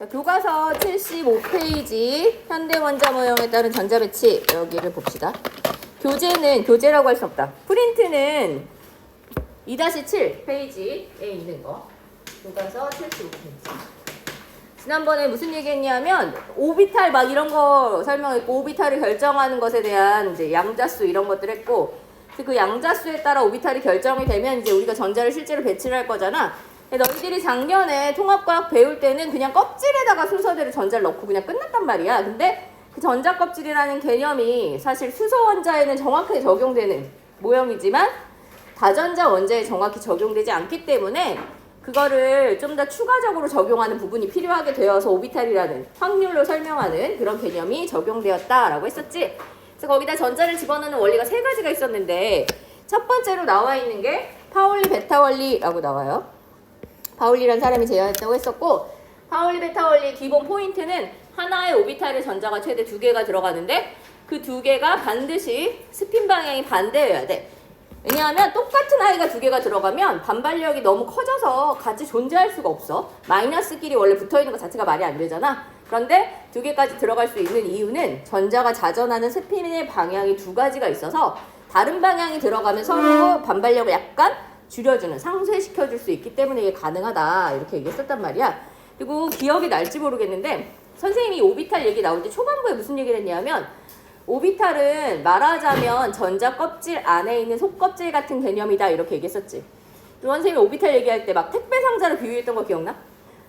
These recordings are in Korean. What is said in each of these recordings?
자, 교과서 75페이지 현대원자 모형에 따른 전자배치 여기를 봅시다. 교재라고 할 수 없다. 프린트는 2-7 페이지에 있는 거. 교과서 75페이지. 지난번에 무슨 얘기했냐면 오비탈 막 이런 거 설명했고 오비탈을 결정하는 것에 대한 이제 양자수 이런 것들 했고 그 양자수에 따라 오비탈이 결정이 되면 이제 우리가 전자를 실제로 배치를 할 거잖아. 너희들이 작년에 통합과학 배울 때는 그냥 껍질에다가 순서대로 전자를 넣고 그냥 끝났단 말이야. 근데 그 전자 껍질이라는 개념이 사실 수소 원자에는 정확하게 적용되는 모형이지만 다전자 원자에 정확히 적용되지 않기 때문에 그거를 좀 더 추가적으로 적용하는 부분이 필요하게 되어서 오비탈이라는 확률로 설명하는 그런 개념이 적용되었다라고 했었지. 그래서 거기다 전자를 집어넣는 원리가 3가지가 있었는데 첫 번째로 나와 있는 게 파울리 베타 원리라고 나와요. 파울리라는 사람이 제안했다고 했었고 파울리 베타 원리의 기본 포인트는 하나의 오비탈의 전자가 최대 2개가 들어가는데 그 2개가 반드시 스핀 방향이 반대여야 돼. 왜냐하면 똑같은 아이가 2개가 들어가면 반발력이 너무 커져서 같이 존재할 수가 없어. 마이너스끼리 원래 붙어있는 것 자체가 말이 안 되잖아. 그런데 2개까지 들어갈 수 있는 이유는 전자가 자전하는 스핀의 방향이 2가지가 있어서 다른 방향이 들어가면 서로 반발력을 약간 줄여주는, 상쇄시켜줄 수 있기 때문에 이게 가능하다 이렇게 얘기했었단 말이야. 그리고 기억이 날지 모르겠는데 선생님이 오비탈 얘기 나올 때 초반부에 무슨 얘기를 했냐면 오비탈은 말하자면 전자 껍질 안에 있는 속껍질 같은 개념이다 이렇게 얘기했었지. 선생님이 오비탈 얘기할 때 막 택배 상자를 비유했던 거 기억나?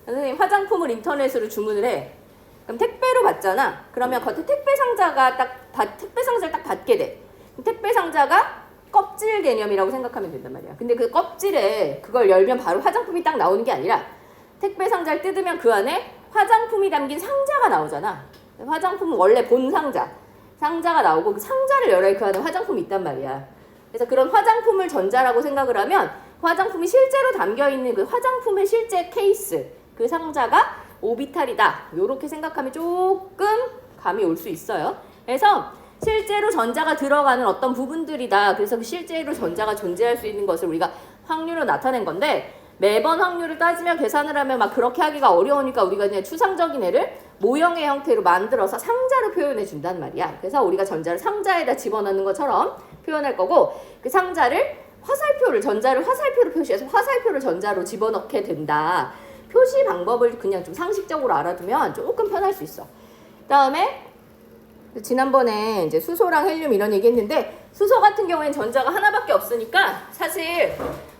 선생님 화장품을 인터넷으로 주문을 해. 그럼 택배로 받잖아. 그러면 겉에 택배 상자를 딱 받게 돼. 택배 상자가 껍질 개념이라고 생각하면 된단 말이야. 근데 그 껍질에 그걸 열면 바로 화장품이 딱 나오는 게 아니라 택배 상자를 뜯으면 그 안에 화장품이 담긴 상자가 나오잖아. 화장품은 원래 본 상자가 나오고 그 상자를 열어야 그 안에 화장품이 있단 말이야. 그래서 그런 화장품을 전자라고 생각을 하면 화장품이 실제로 담겨있는 그 화장품의 실제 케이스, 그 상자가 오비탈이다. 이렇게 생각하면 조금 감이 올 수 있어요. 그래서 실제로 전자가 들어가는 어떤 부분들이다. 그래서 실제로 전자가 존재할 수 있는 것을 우리가 확률로 나타낸 건데 매번 확률을 따지면 계산을 하면 막 그렇게 하기가 어려우니까 우리가 그냥 추상적인 애를 모형의 형태로 만들어서 상자로 표현해 준단 말이야. 그래서 우리가 전자를 상자에다 집어넣는 것처럼 표현할 거고 그 상자를 전자를 화살표로 표시해서 화살표를 전자로 집어넣게 된다. 표시 방법을 그냥 좀 상식적으로 알아두면 조금 편할 수 있어. 그다음에 지난번에 이제 수소랑 헬륨 이런 얘기 했는데 수소 같은 경우에는 전자가 하나밖에 없으니까 사실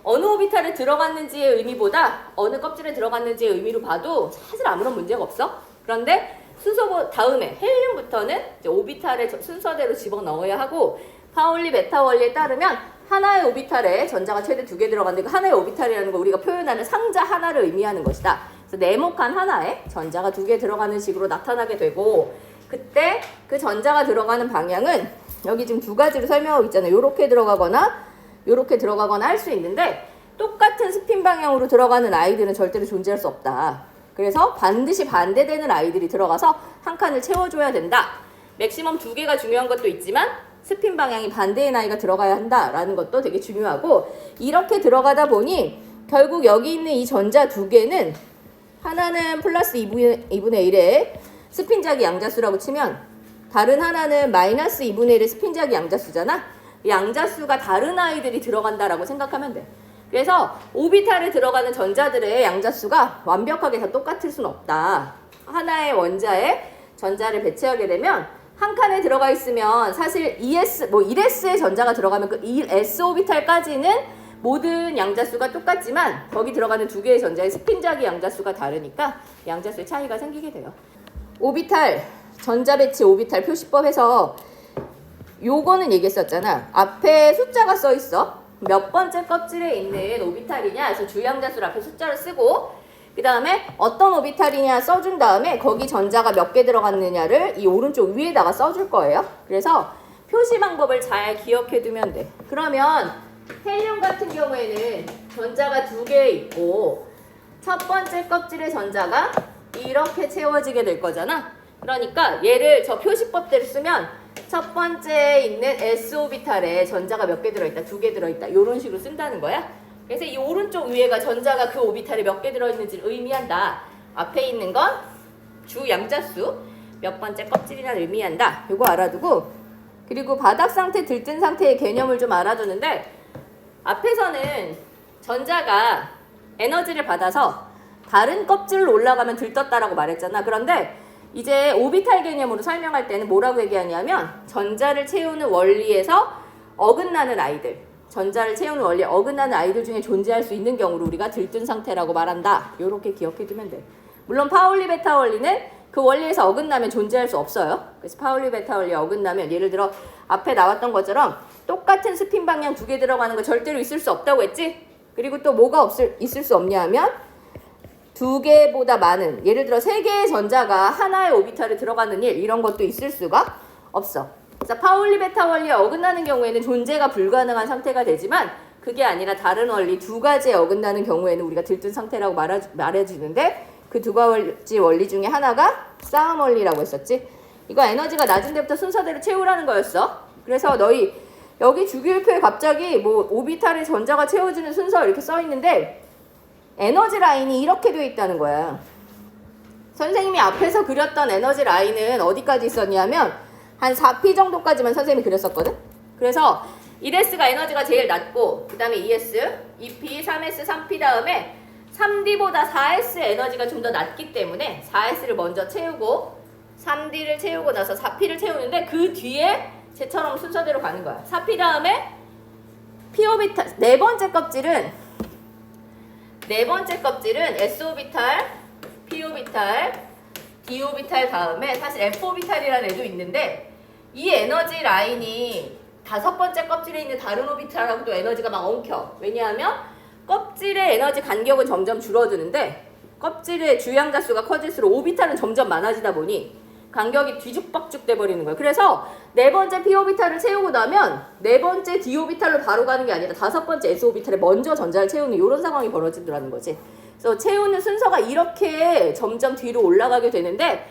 어느 오비탈에 들어갔는지의 의미보다 어느 껍질에 들어갔는지의 의미로 봐도 사실 아무런 문제가 없어. 그런데 수소 다음에 헬륨부터는 이제 오비탈에 순서대로 집어넣어야 하고 파울리 베타 원리에 따르면 하나의 오비탈에 전자가 최대 2개 들어갔는데 그 하나의 오비탈이라는 거 우리가 표현하는 상자 하나를 의미하는 것이다. 그래서 네모칸 하나에 전자가 2개 들어가는 식으로 나타나게 되고 그때 그 전자가 들어가는 방향은 여기 지금 2가지로 설명하고 있잖아요. 요렇게 들어가거나 할 수 있는데 똑같은 스핀 방향으로 들어가는 아이들은 절대로 존재할 수 없다. 그래서 반드시 반대되는 아이들이 들어가서 한 칸을 채워줘야 된다. 맥시멈 2개가 중요한 것도 있지만 스핀 방향이 반대의 아이가 들어가야 한다라는 것도 되게 중요하고 이렇게 들어가다 보니 결국 여기 있는 이 전자 2개는 하나는 플러스 2분의 1의 스핀자기 양자수라고 치면 다른 하나는 마이너스 2분의 1의 스핀자기 양자수잖아. 양자수가 다른 아이들이 들어간다라고 생각하면 돼. 그래서 오비탈에 들어가는 전자들의 양자수가 완벽하게 다 똑같을 수는 없다. 하나의 원자에 전자를 배치하게 되면 한 칸에 들어가 있으면 사실 1s의 전자가 들어가면 그 1s 오비탈까지는 모든 양자수가 똑같지만 거기 들어가는 2개의 전자의 스핀자기 양자수가 다르니까 양자수의 차이가 생기게 돼요. 오비탈, 전자배치 오비탈 표시법에서 요거는 얘기했었잖아. 앞에 숫자가 써 있어. 몇 번째 껍질에 있는 오비탈이냐 그래서 주양자수를 앞에 숫자를 쓰고 그 다음에 어떤 오비탈이냐 써준 다음에 거기 전자가 몇 개 들어갔느냐를 이 오른쪽 위에다가 써줄 거예요. 그래서 표시 방법을 잘 기억해 두면 돼. 그러면 헬륨 같은 경우에는 전자가 2개 있고 첫 번째 껍질의 전자가 이렇게 채워지게 될 거잖아. 그러니까 얘를 저 표시법대로 쓰면 첫 번째에 있는 s 오비탈에 전자가 몇 개 들어있다, 2개 들어있다 이런 식으로 쓴다는 거야. 그래서 이 오른쪽 위에가 전자가 그 오비탈에 몇 개 들어있는지를 의미한다. 앞에 있는 건 주 양자수 몇 번째 껍질이나 의미한다. 요거 알아두고, 그리고 바닥 상태, 들뜬 상태의 개념을 좀 알아두는데, 앞에서는 전자가 에너지를 받아서 다른 껍질로 올라가면 들떴다라고 말했잖아. 그런데 이제 오비탈 개념으로 설명할 때는 뭐라고 얘기하냐면, 전자를 채우는 원리에서 어긋나는 아이들, 전자를 채우는 원리에 어긋나는 아이들 중에 존재할 수 있는 경우를 우리가 들뜬 상태라고 말한다. 요렇게 기억해 두면 돼. 물론 파울리 베타 원리는 그 원리에서 어긋나면 존재할 수 없어요. 그래서 파울리 베타 원리에 어긋나면, 예를 들어 앞에 나왔던 것처럼 똑같은 스핀 방향 두 개 들어가는 거 절대로 있을 수 없다고 했지? 그리고 또 뭐가 있을 수 없냐 하면, 두 개보다 많은, 예를 들어 세 개의 전자가 하나의 오비탈에 들어가는 일, 이런 것도 있을 수가 없어. 그래서 파울리 베타 원리에 어긋나는 경우에는 존재가 불가능한 상태가 되지만, 그게 아니라 다른 원리 두 가지에 어긋나는 경우에는 우리가 들뜬 상태라고 말해주는데, 그 두 가지 원리 중에 하나가 싸움 원리라고 했었지. 이거 에너지가 낮은 데부터 순서대로 채우라는 거였어. 그래서 너희 여기 주기율표에 갑자기 뭐 오비탈의 전자가 채워지는 순서 이렇게 써 있는데, 에너지 라인이 이렇게 되어 있다는 거야. 선생님이 앞에서 그렸던 에너지 라인은 어디까지 있었냐면 한 4p 정도까지만 선생님이 그렸었거든. 그래서 1s가 에너지가 제일 낮고, 그 다음에 2s, 2p, 3s, 3p 다음에 3d보다 4s 에너지가 좀 더 낮기 때문에 4s를 먼저 채우고 3d를 채우고 나서 4p를 채우는데, 그 뒤에 쟤처럼 순서대로 가는 거야. 4p 다음에 p 오비탈, 네 번째 껍질은 s 오비탈, p 오비탈, d 오비탈 다음에 사실 f 오비탈이라는 애도 있는데, 이 에너지 라인이 다섯 번째 껍질에 있는 다른 오비탈하고도 에너지가 막 엉켜. 왜냐하면 껍질의 에너지 간격은 점점 줄어드는데, 껍질의 주양자수가 커질수록 오비탈은 점점 많아지다 보니 간격이 뒤죽박죽 돼버리는 거예요. 그래서 네 번째 p 오비탈을 채우고 나면 네 번째 d 오비탈로 바로 가는 게 아니라 다섯 번째 s 오비탈에 먼저 전자를 채우는 이런 상황이 벌어지더라는 거지. 그래서 채우는 순서가 이렇게 점점 뒤로 올라가게 되는데,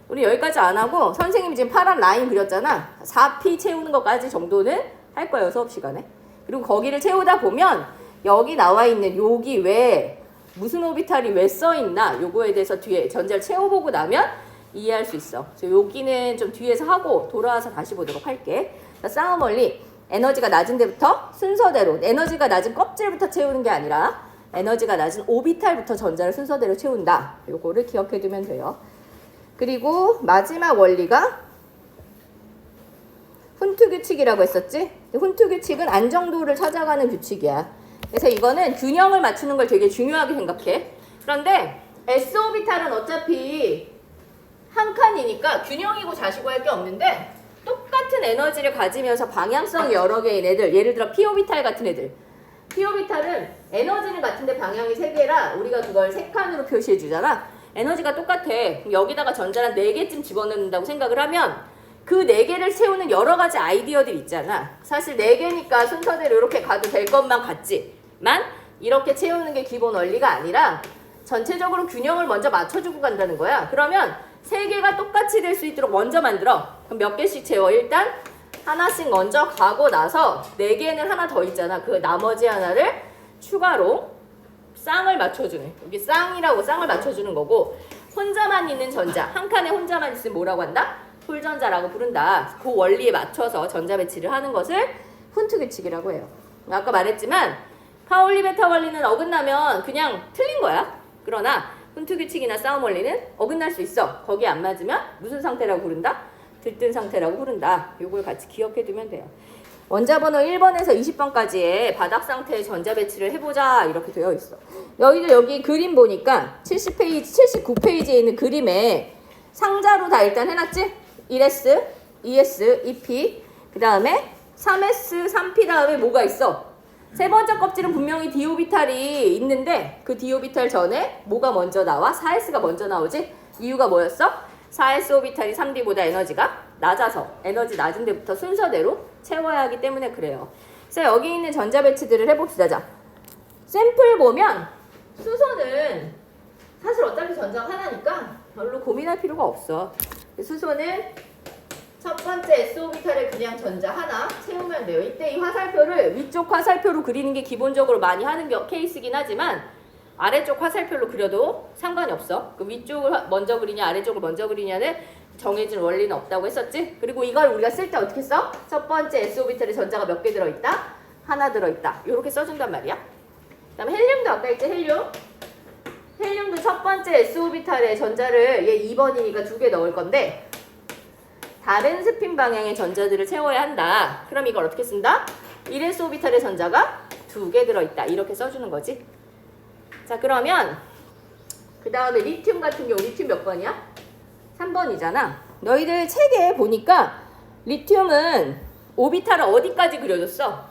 우리 여기까지 안 하고 선생님이 지금 파란 라인 그렸잖아. 4p 채우는 것까지 정도는 할 거예요, 수업 시간에. 그리고 거기를 채우다 보면 여기 나와 있는 여기 왜 무슨 오비탈이 왜 써있나, 요거에 대해서 뒤에 전자를 채워보고 나면 이해할 수 있어. 그래서 여기는 좀 뒤에서 하고 돌아와서 다시 보도록 할게. 싸움 원리, 에너지가 낮은 데부터 순서대로, 에너지가 낮은 껍질부터 채우는 게 아니라 에너지가 낮은 오비탈부터 전자를 순서대로 채운다. 요거를 기억해 두면 돼요. 그리고 마지막 원리가 훈트 규칙이라고 했었지? 훈트 규칙은 안정도를 찾아가는 규칙이야. 그래서 이거는 균형을 맞추는 걸 되게 중요하게 생각해. 그런데 s 오비탈은 어차피 한 칸이니까 균형이고 자시고 할 게 없는데, 똑같은 에너지를 가지면서 방향성이 여러 개인 애들, 예를 들어 p 오비탈 같은 애들, p 오비탈은 에너지는 같은데 방향이 세 개라 우리가 그걸 세 칸으로 표시해 주잖아. 에너지가 똑같아. 여기다가 전자를 4개쯤 집어넣는다고 생각을 하면 그 4개를 채우는 여러 가지 아이디어들이 있잖아. 사실 4개니까 순서대로 이렇게 가도 될 것만 같지만, 이렇게 채우는 게 기본 원리가 아니라 전체적으로 균형을 먼저 맞춰주고 간다는 거야. 그러면 3개가 똑같이 될 수 있도록 먼저 만들어. 그럼 몇 개씩 채워? 일단 하나씩 먼저 가고 나서 4개는 하나 더 있잖아. 그 나머지 하나를 추가로 쌍을 맞춰주는, 여기 쌍이라고 쌍을 맞춰주는 거고, 혼자만 있는 전자, 한 칸에 혼자만 있으면 뭐라고 한다? 홀전자라고 부른다. 그 원리에 맞춰서 전자 배치를 하는 것을 훈트 규칙이라고 해요. 아까 말했지만 파울리 베타 원리는 어긋나면 그냥 틀린 거야. 그러나 훈트 규칙이나 싸움 원리는 어긋날 수 있어. 거기에 안 맞으면 무슨 상태라고 부른다? 들뜬 상태라고 부른다. 요걸 같이 기억해 두면 돼요. 원자번호 1번에서 20번까지의 바닥 상태의 전자 배치를 해보자, 이렇게 되어 있어. 여기 그림 보니까 70페이지, 79페이지에 있는 그림에 상자로 다 일단 해놨지? 1s, 2s, 2p, 그 다음에 3s, 3p 다음에 뭐가 있어? 세 번째 껍질은 분명히 d 오비탈이 있는데, 그 d 오비탈 전에 뭐가 먼저 나와? 4s가 먼저 나오지? 이유가 뭐였어? 4s 오비탈이 3d보다 에너지가 낮아서 에너지 낮은 데부터 순서대로 채워야 하기 때문에 그래요. 그래서 여기 있는 전자 배치들을 해봅시다. 자, 샘플 보면 수소는 사실 어차피 전자가 하나니까 별로 고민할 필요가 없어. 수소는 첫 번째 S오비탈에 그냥 전자 하나 채우면 돼요. 이때 이 화살표를 위쪽 화살표로 그리는 게 기본적으로 많이 하는 케이스긴 하지만, 아래쪽 화살표로 그려도 상관이 없어. 그 위쪽을 먼저 그리냐 아래쪽을 먼저 그리냐는 정해진 원리는 없다고 했었지. 그리고 이걸 우리가 쓸 때 어떻게 써? 첫 번째 SO비탈에 전자가 몇 개 들어있다? 하나 들어있다. 이렇게 써준단 말이야. 그 다음에 헬륨도 아까 했지, 헬륨도 첫 번째 SO비탈에 전자를 얘 2번이니까 2개 넣을 건데 다른 스핀 방향의 전자들을 채워야 한다. 그럼 이걸 어떻게 쓴다? 1SO비탈의 전자가 2개 들어있다. 이렇게 써주는 거지. 자, 그러면 그 다음에 리튬 같은 경우 리튬 몇 번이야? 3번이잖아. 너희들 책에 보니까 리튬은 오비탈을 어디까지 그려줬어?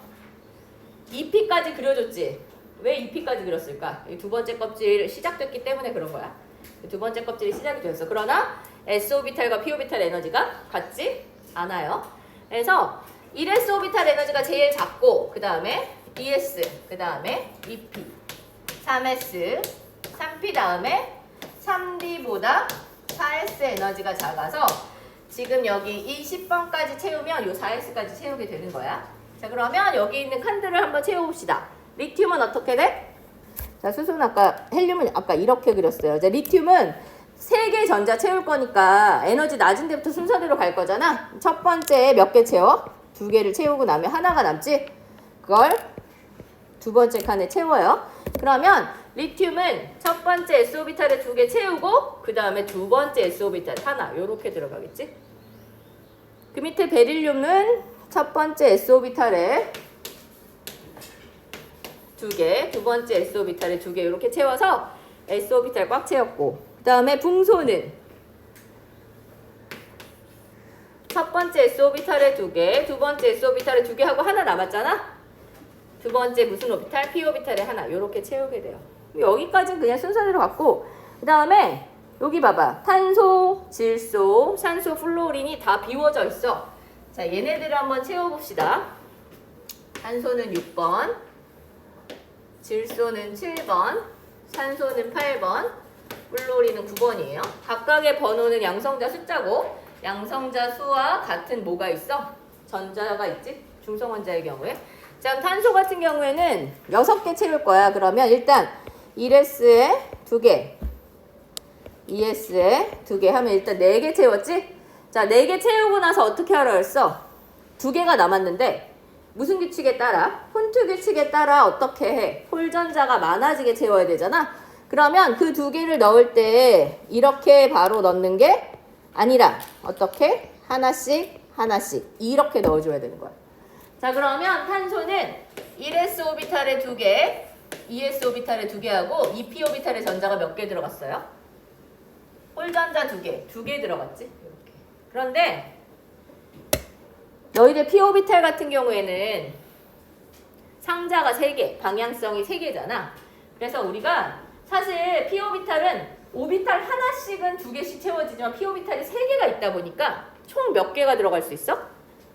2P까지 그려줬지. 왜 2P까지 그렸을까? 이 두 번째 껍질 시작됐기 때문에 그런 거야. 두 번째 껍질이 시작이 되었어. 그러나 S오비탈과 P오비탈 에너지가 같지 않아요. 그래서 1S오비탈 에너지가 제일 작고 그 다음에 2S, 그 다음에 2P, 3S, 3P 다음에 3D보다 4S 에너지가 작아서 지금 여기 이 10번까지 채우면 이 4S까지 채우게 되는 거야. 자, 그러면 여기 있는 칸들을 한번 채워봅시다. 리튬은 어떻게 돼? 자, 수소는 아까, 헬륨은 아까 이렇게 그렸어요. 자, 리튬은 3개 전자 채울 거니까 에너지 낮은 데부터 순서대로 갈 거잖아. 첫 번째 몇 개 채워? 2개를 채우고 나면 하나가 남지? 그걸 두 번째 칸에 채워요. 그러면 리튬은 첫 번째 S오비탈에 2개 채우고 그 다음에 두 번째 S오비탈 하나 요렇게 들어가겠지? 그 밑에 베릴륨은 첫 번째 S오비탈에 2개, 두 번째 S오비탈에 2개 이렇게 채워서 S오비탈 꽉 채웠고 그 다음에 붕소는 첫 번째 S오비탈에 2개, 두 번째 S오비탈에 2개 하고 하나 남았잖아? 두 번째 무슨 오비탈? P오비탈에 하나 이렇게 채우게 돼요. 여기까지는 그냥 순서대로 갔고 그 다음에 여기 봐봐. 탄소, 질소, 산소, 플루오린이 다 비워져 있어. 자, 얘네들을 한번 채워봅시다. 탄소는 6번, 질소는 7번, 산소는 8번, 플루오린은 9번이에요. 각각의 번호는 양성자 숫자고 양성자 수와 같은 뭐가 있어? 전자가 있지? 중성원자의 경우에. 자, 탄소 같은 경우에는 6개 채울 거야. 그러면 일단 1S에 2개, 2S에 2개 하면 일단 4개 채웠지? 자, 4개 채우고 나서 어떻게 하라 했어? 2개가 남았는데 무슨 규칙에 따라? 폰트 규칙에 따라 어떻게 해? 홀전자가 많아지게 채워야 되잖아? 그러면 그 2개를 넣을 때 이렇게 바로 넣는 게 아니라 어떻게? 하나씩 하나씩 이렇게 넣어줘야 되는 거야. 자, 그러면 탄소는 1s 오비탈에 2개, 2s 오비탈에 2개 하고 2p 오비탈에 전자가 몇 개 들어갔어요? 홀전자 2개, 2개 들어갔지? 이렇게. 그런데 너희들 p 오비탈 같은 경우에는 상자가 3개, 방향성이 3개잖아. 그래서 우리가 사실 p 오비탈은 오비탈 하나씩은 2개씩 채워지지만 p 오비탈이 3개가 있다 보니까 총 몇 개가 들어갈 수 있어?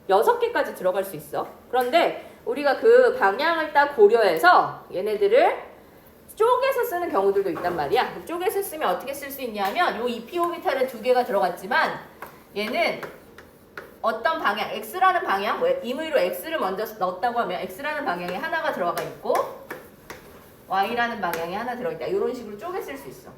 6개까지 들어갈 수 있어. 그런데 우리가 그 방향을 딱 고려해서 얘네들을 쪼개서 쓰는 경우들도 있단 말이야. 쪼개서 쓰면 어떻게 쓸 수 있냐면 요 2p 오비탈에 2개가 들어갔지만 얘는 어떤 방향, x라는 방향, 뭐 임의로 x를 먼저 넣었다고 하면 x라는 방향에 하나가 들어가 있고 y라는 방향에 하나 들어있다. 이런 식으로 쪼개 쓸 수 있어.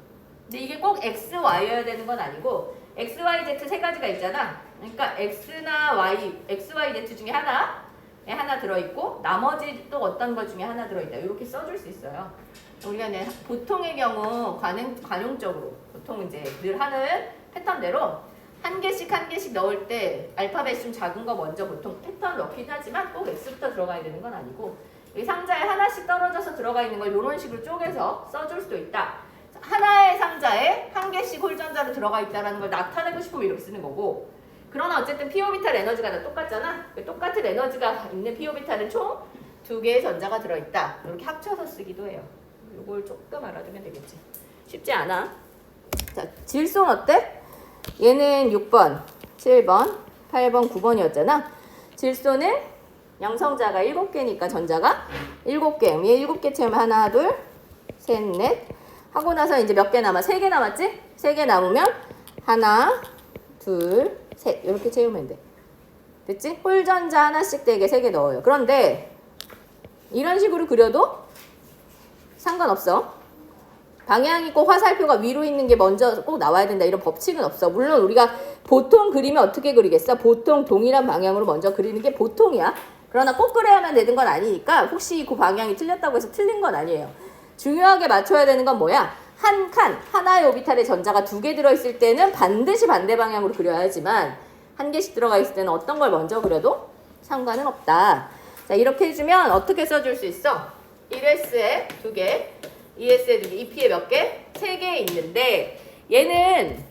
근데 이게 꼭 x, y여야 되는 건 아니고 x, y, z 세 가지가 있잖아. 그러니까 x나 y, x, y, z 중에 하나 들어있고 나머지 또 어떤 것 중에 하나 들어있다. 이렇게 써줄 수 있어요. 우리가 이제 보통의 경우 관용적으로 보통 이제 늘 하는 패턴대로 한 개씩 넣을 때 알파벳이 좀 작은 거 먼저 보통 패턴 넣긴 하지만 꼭 x부터 들어가야 되는 건 아니고 이 상자에 하나씩 떨어져서 들어가 있는 걸 이런 식으로 쪼개서 써줄 수도 있다. 하나의 상자에 한 개씩 홀전자로 들어가 있다는 걸 나타내고 싶으면 이렇게 쓰는 거고 그러나 어쨌든 p오비탈 에너지가 다 똑같잖아. 똑같은 에너지가 있는 p오비탈은 총 2개의 전자가 들어있다. 이렇게 합쳐서 쓰기도 해요. 이걸 조금 알아두면 되겠지. 쉽지 않아. 자, 질소는 어때? 얘는 6번, 7번, 8번, 9번이었잖아. 질소는 양성자가 7개니까 전자가 7개. 얘 7개 채우면 하나, 둘, 셋, 넷. 하고 나서 이제 몇 개 남아? 3개 남았지? 3개 남으면 하나, 둘, 셋. 이렇게 채우면 돼. 됐지? 홀전자 하나씩 되게 3개 넣어요. 그런데 이런 식으로 그려도 상관없어. 방향이 꼭 화살표가 위로 있는 게 먼저 꼭 나와야 된다 이런 법칙은 없어. 물론 우리가 보통 그리면 어떻게 그리겠어? 보통 동일한 방향으로 먼저 그리는 게 보통이야. 그러나 꼭 그래야만 되는 건 아니니까 혹시 그 방향이 틀렸다고 해서 틀린 건 아니에요. 중요하게 맞춰야 되는 건 뭐야? 한 칸, 하나의 오비탈에 전자가 2개 들어있을 때는 반드시 반대 방향으로 그려야지만 1개씩 들어가 있을 때는 어떤 걸 먼저 그려도 상관은 없다. 자, 이렇게 해주면 어떻게 써줄 수 있어? 1S에 2개, 2S에 2개, 2P에 몇 개? 3개 있는데 얘는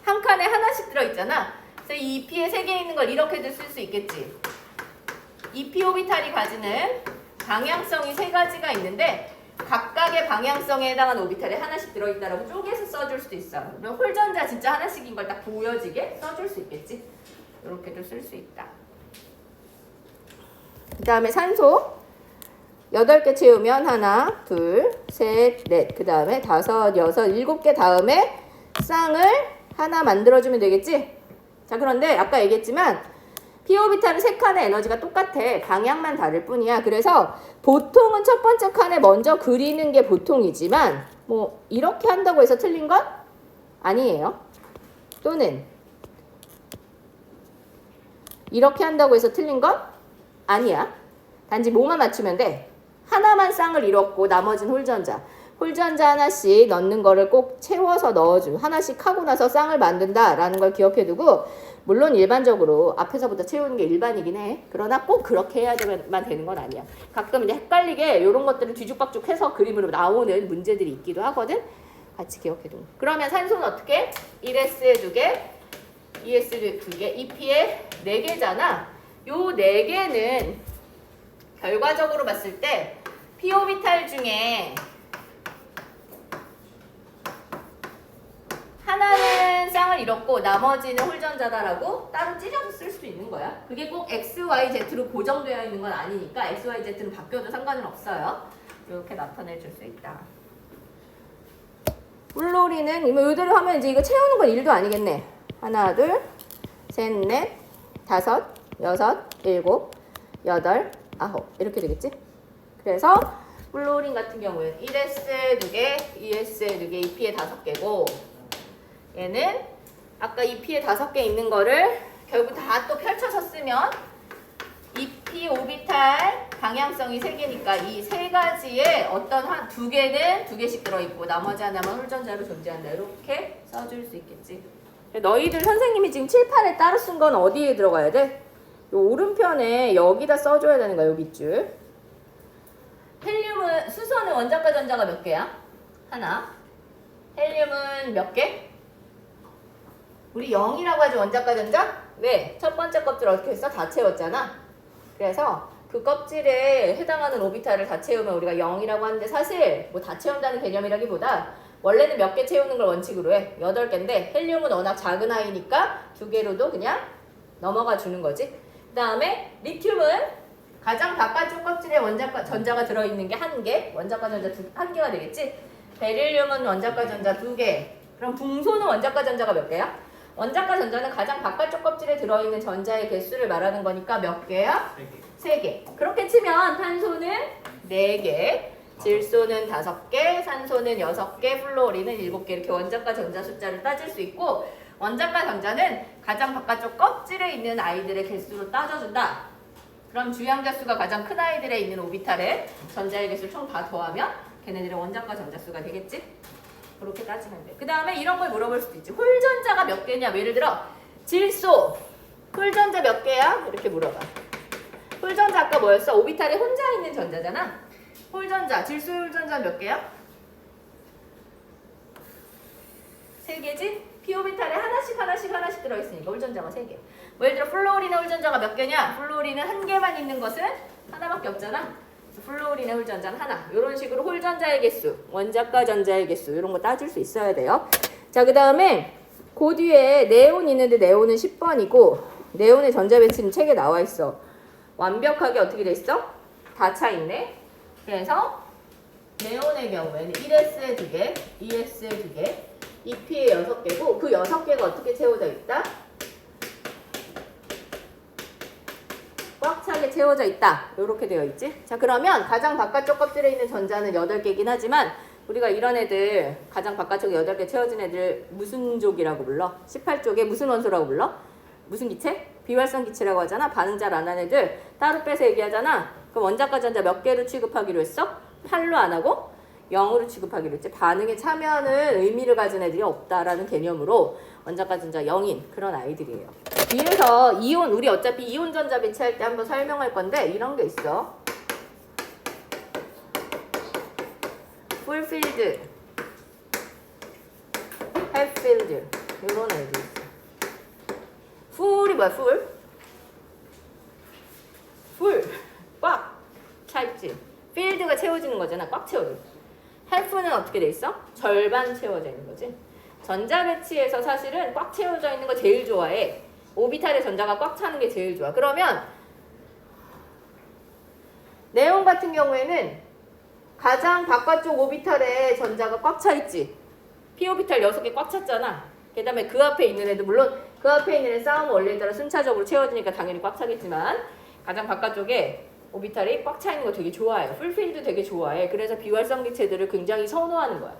한 칸에 하나씩 들어있잖아. 그래서 이 2P에 3개 있는 걸 이렇게도 쓸 수 있겠지. 2P 오비탈이 가지는 방향성이 3가지가 있는데 각각의 방향성에 해당하는 오비탈에 하나씩 들어있다라고 쪼개서 써줄 수도 있어. 그럼 홀전자 진짜 하나씩인 걸 딱 보여지게 써줄 수 있겠지. 이렇게도 쓸 수 있다. 그 다음에 산소 8개 채우면 하나, 둘, 셋, 넷. 그 다음에 5, 6, 7개 다음에 쌍을 하나 만들어주면 되겠지. 자, 그런데 아까 얘기했지만 P오비탈은 3칸의 에너지가 똑같아. 방향만 다를 뿐이야. 그래서 보통은 첫 번째 칸에 먼저 그리는 게 보통이지만 뭐 이렇게 한다고 해서 틀린 건 아니에요. 또는 이렇게 한다고 해서 틀린 건 아니야. 단지 뭐만 맞추면 돼. 하나만 쌍을 이뤘고 나머지는 홀전자. 홀전자 하나씩 넣는 거를 꼭 채워서 넣어줘. 하나씩 하고 나서 쌍을 만든다라는 걸 기억해두고 물론 일반적으로 앞에서부터 채우는 게 일반이긴 해. 그러나 꼭 그렇게 해야만 되는 건 아니야. 가끔 이제 헷갈리게 이런 것들을 뒤죽박죽 해서 그림으로 나오는 문제들이 있기도 하거든. 같이 기억해두고. 그러면 산소는 어떻게? 1S에 2개, 2S에 2개, 2P에 4개잖아. 요 4개는 결과적으로 봤을 때 P오비탈 중에 하나는 쌍을 이뤘고 나머지는 홀전자다라고 따로 찢어서 쓸 수도 있는 거야. 그게 꼭 X, Y, Z로 고정되어 있는 건 아니니까 X, Y, Z는 바뀌어도 상관은 없어요. 이렇게 나타내 줄 수 있다. 물놀이는 이대로 하면 이제 이거 채우는 건 일도 아니겠네. 하나, 둘, 셋, 넷, 5, 6, 7, 8, 9 이렇게 되겠지? 그래서 플로린 같은 경우에는 1S에 2개, 2S에 2개, 2P에 5개고 얘는 아까 2P에 5개 있는 거를 결국 다 또 펼쳐서 쓰면 2P 오비탈 방향성이 3개니까 이 3가지에 어떤 2개는 2개씩 들어있고 나머지 하나만 홀전자로 존재한다. 이렇게 써줄 수 있겠지. 너희들 선생님이 지금 칠판에 따로 쓴 건 어디에 들어가야 돼? 요 오른편에 여기다 써줘야 되는 거야. 여기 줄. 헬륨은 수소는 원자과 전자가 몇 개야? 하나. 헬륨은 몇 개? 우리 0이라고 하지 원자과 전자? 왜? 첫 번째 껍질 어떻게 했어? 다 채웠잖아. 그래서 그 껍질에 해당하는 오비탈을 다 채우면 우리가 0이라고 하는데 사실 뭐 다 채운다는 개념이라기보다 원래는 몇 개 채우는 걸 원칙으로 해. 8개인데 헬륨은 워낙 작은 아이니까 2개로도 그냥 넘어가 주는 거지. 그 다음에 리튬은 가장 바깥쪽 껍질에 원자과 전자가 들어있는 게 1개. 원자과 전자 1개가 되겠지. 베릴륨은 원자과 전자 2개. 그럼 붕소는 원자과 전자가 몇 개야? 원자과 전자는 가장 바깥쪽 껍질에 들어있는 전자의 개수를 말하는 거니까 몇 개야? 3개. 그렇게 치면 탄소는 4개, 질소는 5개, 산소는 6개, 플로리는 7개 이렇게 원자과 전자 숫자를 따질 수 있고 원자과 전자는 가장 바깥쪽 껍질에 있는 아이들의 개수로 따져준다. 그럼 주양자 수가 가장 큰 아이들에 있는 오비탈에 전자의 개수 총 다 더하면 걔네들의 원자과 전자 수가 되겠지? 그렇게 따지면 돼. 그 다음에 이런 걸 물어볼 수도 있지. 홀전자가 몇 개냐? 예를 들어 질소 홀전자 몇 개야? 이렇게 물어봐. 홀전자 아까 뭐였어? 오비탈에 혼자 있는 전자잖아. 홀전자, 질소 홀전자 몇 개야? 3개지? P오비탈에 하나씩 들어있으니까 홀전자가 3개. 뭐 예를 들어 플로린의 홀전자가 몇 개냐? 플로린은 1개만 있는 것은 하나밖에 없잖아. 플로린의 홀전자는 하나. 이런 식으로 홀전자의 개수, 원자과 전자의 개수 이런 거 따질 수 있어야 돼요. 자, 그 다음에 그 뒤에 네온 있는데 네온은 10번이고 네온의 전자 배치는 책에 나와 있어. 완벽하게 어떻게 돼 있어? 다 차 있네. 그래서 네온의 경우에는 1S에 2개, 2S에 2개, 2P에 6개고 그 6개가 어떻게 채워져 있다? 꽉 차게 채워져 있다. 이렇게 되어 있지. 자, 그러면 가장 바깥쪽 껍질에 있는 전자는 8개긴 하지만 우리가 이런 애들 가장 바깥쪽에 8개 채워진 애들 무슨 족이라고 불러? 18쪽에 무슨 원소라고 불러? 무슨 기체? 비활성 기체라고 하잖아. 반응 잘 안 하는 애들 따로 빼서 얘기하잖아. 그럼 원자과 전자 몇 개로 취급하기로 했어? 8로 안 하고 0으로 취급하기로 했지. 반응에 참여는 의미를 가진 애들이 없다라는 개념으로 원자과 전자 0인 그런 아이들이에요. 뒤에서 이온, 우리 어차피 이온 전자 배치할 때 한번 설명할 건데 이런 게 있어. 풀필드, 헬필드 이런 애들 있어. 풀이 뭐야? 풀 꽉 차있지. 필드가 채워지는 거잖아. 꽉 채워져. 헬프는 어떻게 돼 있어? 절반 채워져 있는 거지. 전자 배치에서 사실은 꽉 채워져 있는 거 제일 좋아해. 오비탈의 전자가 꽉 차는 게 제일 좋아. 그러면 네온 같은 경우에는 가장 바깥쪽 오비탈에 전자가 꽉 차 있지. p 오비탈 6개 꽉 찼잖아. 그 다음에 그 앞에 있는 애도 물론 그 앞에 있는 애 싸움 원리에 따라 순차적으로 채워지니까 당연히 꽉 차겠지만 가장 바깥쪽에 오비탈이 꽉 차 있는 거 되게 좋아해요. 풀필드 되게 좋아해. 그래서 비활성 기체들을 굉장히 선호하는 거야.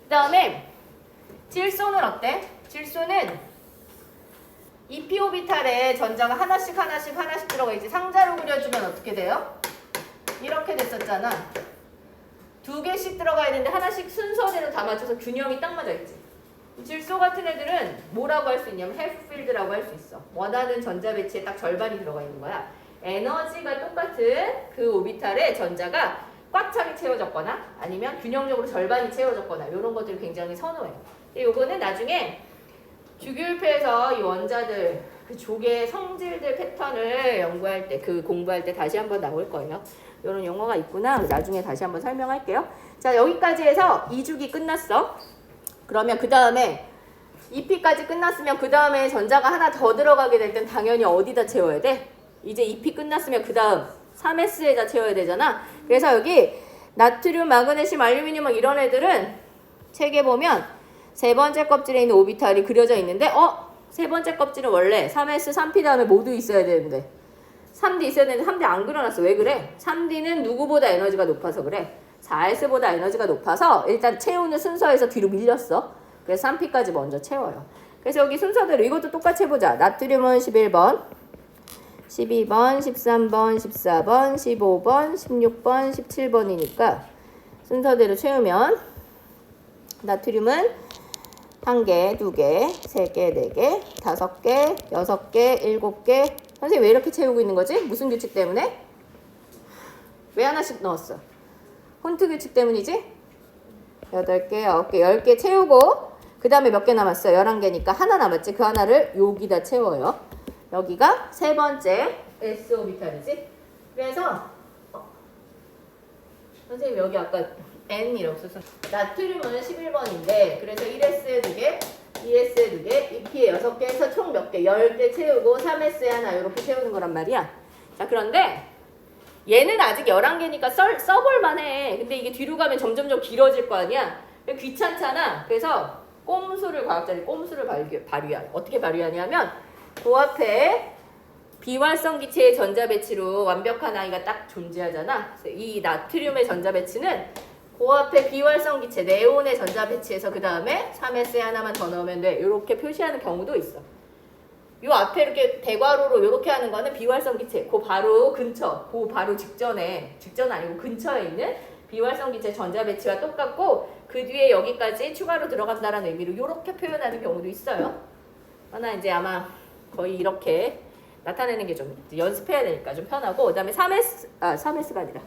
그 다음에 질소는 어때? 질소는 2p 오비탈에 전자가 하나씩 들어가 있지. 상자로 그려주면 어떻게 돼요? 이렇게 됐었잖아. 2개씩 들어가야 되는데 하나씩 순서대로 다 맞춰서 균형이 딱 맞아 있지. 질소 같은 애들은 뭐라고 할 수 있냐면 헬프필드라고 할 수 있어. 원하는 전자 배치에 딱 절반이 들어가 있는 거야. 에너지가 똑같은 그 오비탈에 전자가 꽉 차게 채워졌거나 아니면 균형적으로 절반이 채워졌거나 이런 것들을 굉장히 선호해요. 요거는 나중에 주기율표에서 이 원자들 그 족의 성질들 패턴을 연구할 때 그 공부할 때 다시 한번 나올 거예요. 이런 용어가 있구나. 나중에 다시 한번 설명할게요. 자, 여기까지 해서 2주기 끝났어. 그러면 그 다음에 2P까지 끝났으면 그 다음에 전자가 하나 더 들어가게 될 땐 당연히 어디다 채워야 돼? 이제 2P 끝났으면 그 다음 3S에다 채워야 되잖아. 그래서 여기 나트륨, 마그네슘, 알루미늄 이런 애들은 책에 보면 세 번째 껍질에 있는 오비탈이 그려져 있는데 세 번째 껍질은 원래 3S, 3P 다음에 모두 있어야 되는데 3D 있어야 되는데 3D 안 그려놨어. 왜 그래? 3D는 누구보다 에너지가 높아서 그래. 4S보다 에너지가 높아서 일단 채우는 순서에서 뒤로 밀렸어. 그래서 3P까지 먼저 채워요. 그래서 여기 순서대로 이것도 똑같이 해보자. 나트륨은 11번, 12번, 13번, 14번, 15번, 16번, 17번이니까 순서대로 채우면 나트륨은 1개, 2개, 3개, 4개, 5개, 6개, 7개. 선생님 왜 이렇게 채우고 있는 거지? 무슨 규칙 때문에? 왜 하나씩 넣었어? 혼트 규칙 때문이지? 8개, 9개, 10개 채우고 그 다음에 몇 개 남았어? 11개니까 하나 남았지? 그 하나를 여기다 채워요. 여기가 세 번째 S 오비탈이지? 그래서 선생님 여기 아까 N이라고 썼어. 나트륨은 11번인데 그래서 1S에 2개, 2S에 2개, 2P에 6개 해서 총 몇 개? 10개 채우고 3S에 하나 이렇게 채우는 거란 말이야. 자, 그런데 얘는 아직 11개니까 써볼만해. 근데 이게 뒤로 가면 점점점 길어질 거 아니야? 귀찮잖아. 그래서 과학자들이 꼼수를 발휘하냐. 어떻게 발휘하냐면 그 앞에 비활성 기체의 전자 배치로 완벽한 아이가 딱 존재하잖아. 그래서 이 나트륨의 전자 배치는 그 앞에 비활성 기체 네온의 전자 배치해서 그 다음에 3S에 하나만 더 넣으면 돼. 이렇게 표시하는 경우도 있어. 요 앞에 이렇게 대괄호로 이렇게 하는 거는 비활성 기체. 그 바로 근처, 그 바로 직전 아니고 근처에 있는 비활성 기체 전자 배치와 똑같고 그 뒤에 여기까지 추가로 들어간다라는 의미로 이렇게 표현하는 경우도 있어요. 그러나 이제 아마 거의 이렇게 나타내는 게 좀 연습해야 되니까 좀 편하고 그다음에 3S가 아니라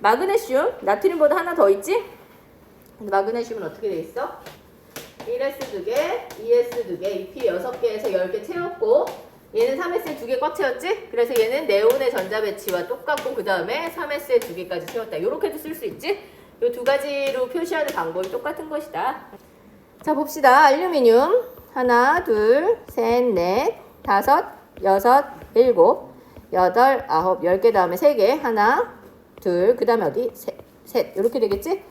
마그네슘, 나트륨보다 하나 더 있지? 근데 마그네슘은 어떻게 돼 있어? 1S 2개, 2S 2개, 2P 6개에서 10개 채웠고 얘는 3S에 2개 꽉 채웠지? 그래서 얘는 네온의 전자 배치와 똑같고 그 다음에 3S에 2개까지 채웠다. 이렇게도 쓸 수 있지? 이 두 가지로 표시하는 방법이 똑같은 것이다. 자, 봅시다. 알루미늄 하나, 둘, 셋, 넷, 다섯, 여섯, 일곱, 여덟, 아홉, 10개 다음에 3개 하나, 둘, 그 다음에 어디? 셋 이렇게 되겠지?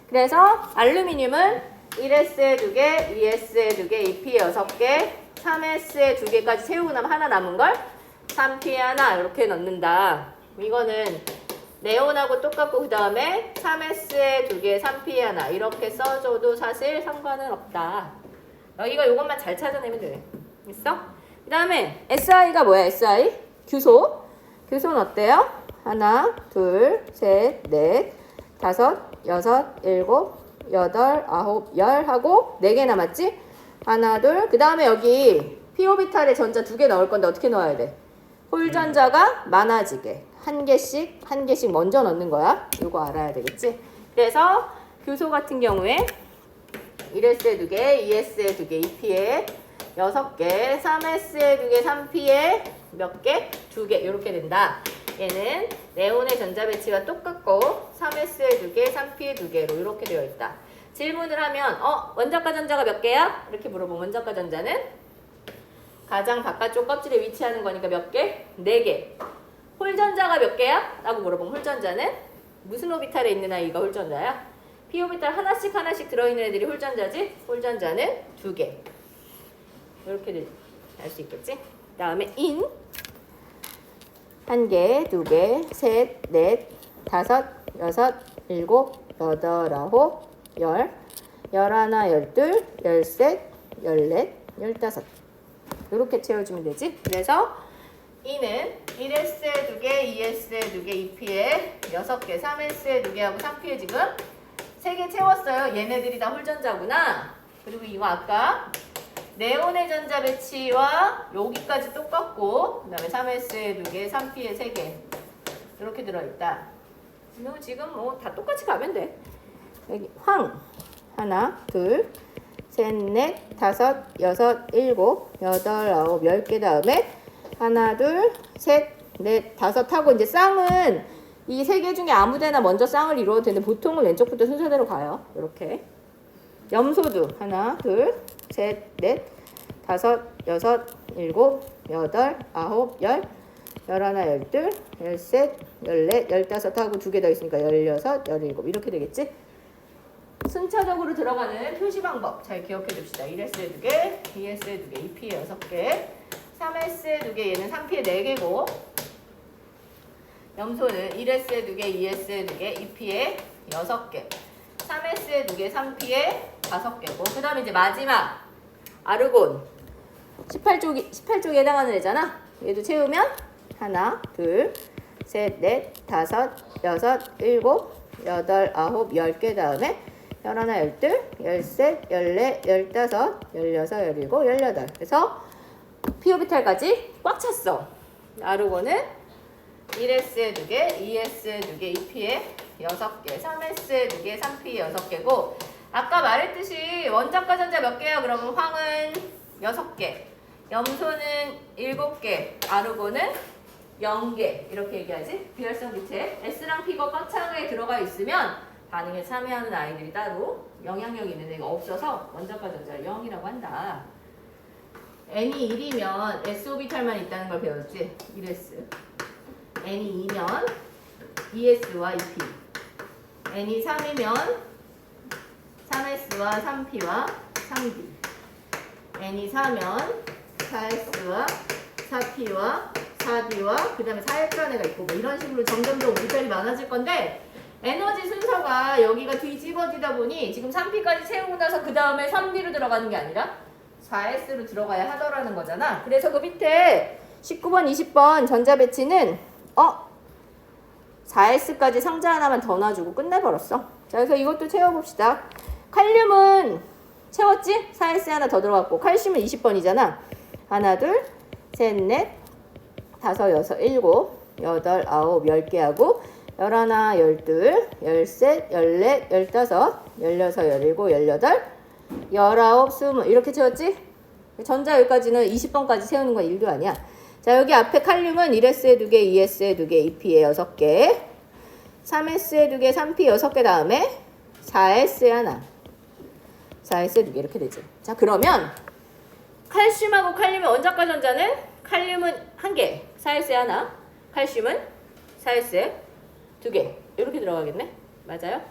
그래서 알루미늄은 1S에 2개, 2S에 2개, 2P에 6개, 3S에 2개까지 채우고 나면 하나 남은 걸 3P에 하나 이렇게 넣는다. 이거는 네온하고 똑같고 그 다음에 3S에 2개, 3P에 하나 이렇게 써줘도 사실 상관은 없다. 너희가 이것만 잘 찾아내면 돼. 됐어? 그 다음에 SI가 뭐야? SI? 규소. 규소는 어때요? 하나, 둘, 셋, 넷, 다섯, 여섯, 일곱, 여덟, 아홉, 열 하고 4개 남았지? 하나, 둘. 그 다음에 여기 P오비탈에 전자 2개 넣을 건데 어떻게 넣어야 돼? 홀전자가 많아지게 한 개씩 먼저 넣는 거야. 이거 알아야 되겠지? 그래서 규소 같은 경우에 1S에 2개, 2S에 2개, 2P에 6개, 3S에 2개, 3P에 몇 개? 2개 이렇게 된다. 얘는 네온의 전자 배치와 똑같고 3S에 2개, 3P에 2개로 이렇게 되어 있다. 질문을 하면 원자과 전자가 몇 개야? 이렇게 물어보면 원자과 전자는 가장 바깥쪽 껍질에 위치하는 거니까 몇 개? 4개. 홀전자가 몇 개야? 라고 물어보면 홀전자는 무슨 오비탈에 있는 아이가 홀전자야? p 오비탈 하나씩 들어있는 애들이 홀전자지? 홀전자는 2개. 이렇게 알 수 있겠지? 그 다음에 인 1개, 2개, 셋, 넷, 다섯, 여섯, 일곱, 여덟, 아홉, 열, 열하나, 열둘, 열셋, 열넷, 열다섯. 이렇게 채워주면 되지? 그래서 E는 1S에 2개, 2S에 2개, 2P에 6개, 3S에 2개하고 3P에 지금 3개 채웠어요. 얘네들이 다 홀전자구나. 그리고 이거 아까 네온의 전자 배치와 여기까지 똑같고 그 다음에 3S에 2개, 3P에 3개 이렇게 들어있다. 너 지금 뭐 다 똑같이 가면 돼. 여기 황 하나, 둘, 셋, 넷, 다섯, 여섯, 일곱, 여덟, 아홉, 10개 다음에 하나, 둘, 셋, 넷, 다섯 하고 이제 쌍은 이 3개 중에 아무 데나 먼저 쌍을 이루어도 되는데 보통은 왼쪽부터 순서대로 가요. 이렇게. 염소도 하나, 둘, 셋, 넷, 다섯, 여섯, 일곱, 여덟, 아홉, 열, 열하나, 열둘, 열셋, 열넷, 열다섯 하고 2개 더 있으니까 16, 17 이렇게 되겠지? 순차적으로 들어가는 표시 방법 잘 기억해 둡시다. 1S에 2개, 2S에 2개, 2P에 6개, 3S에 2개, 얘는 3P에 4개고 염소는 1S에 2개, 2S에 2개, 2P에 6개, 3S에 2개, 3P에 5개고 그 다음에 이제 마지막 아르곤 18쪽에 해당하는 애잖아. 얘도 채우면 하나, 둘, 셋, 넷, 다섯, 여섯, 일곱, 여덟, 아홉, 10개 다음에 열하나, 열둘, 열셋, 열넷, 열다섯, 열여섯, 열일곱, 열여덟. 그래서 P오비탈까지 꽉 찼어. 아르곤은 1S에 2개, 2S에 2개, 2P에 6개, 3S에 2개, 3P에 6개고 아까 말했듯이 원자과 전자 몇 개야? 그러면 황은 6개, 염소는 7개, 아르곤은 0개 이렇게 얘기하지? 비활성 기체 S랑 P가 꽉 차게 들어가 있으면 반응에 참여하는 아이들이 따로 영향력이 있는 애가 없어서 원자과 전자를 0이라고 한다. N이 1이면 S오비탈만 있다는 걸 배웠지? 1S. N이 2면 2S와 2P. N이 3이면 3S와 3P와 3D. N이 4면 4S와 4P와 4D와 그 다음에 4S라는 애가 있고 뭐 이런 식으로 점점 더 오비탈이 많아질 건데 에너지 순서가 여기가 뒤집어지다 보니 지금 3P까지 채우고 나서 그 다음에 3D로 들어가는 게 아니라 4S로 들어가야 하더라는 거잖아. 그래서 그 밑에 19번, 20번 전자 배치는 4S까지 상자 하나만 더 놔주고 끝내버렸어. 자, 그래서 이것도 채워봅시다. 칼륨은 채웠지? 4S 하나 더 들어갔고 칼슘은 20번이잖아. 하나, 둘, 셋, 넷, 다섯, 여섯, 일곱, 여덟, 아홉, 10개 하고 열하나, 열둘, 열셋, 열넷, 열다섯, 열여섯, 열일곱, 열여덟, 열아홉, 20 이렇게 채웠지? 전자 여기까지는 20번까지 세우는 건 일도 아니야. 자, 여기 앞에 칼륨은 1S에 2개, 2S에 2개, 2P에 6개, 3S에 2개, 3P 6개 다음에 4S에 하나, 4S에 2개 이렇게 되지. 자, 그러면 칼슘하고 칼륨의 원자과 전자는 칼륨은 1개, 4S에 하나, 칼슘은 4S에 2개 이렇게 들어가겠네. 맞아요?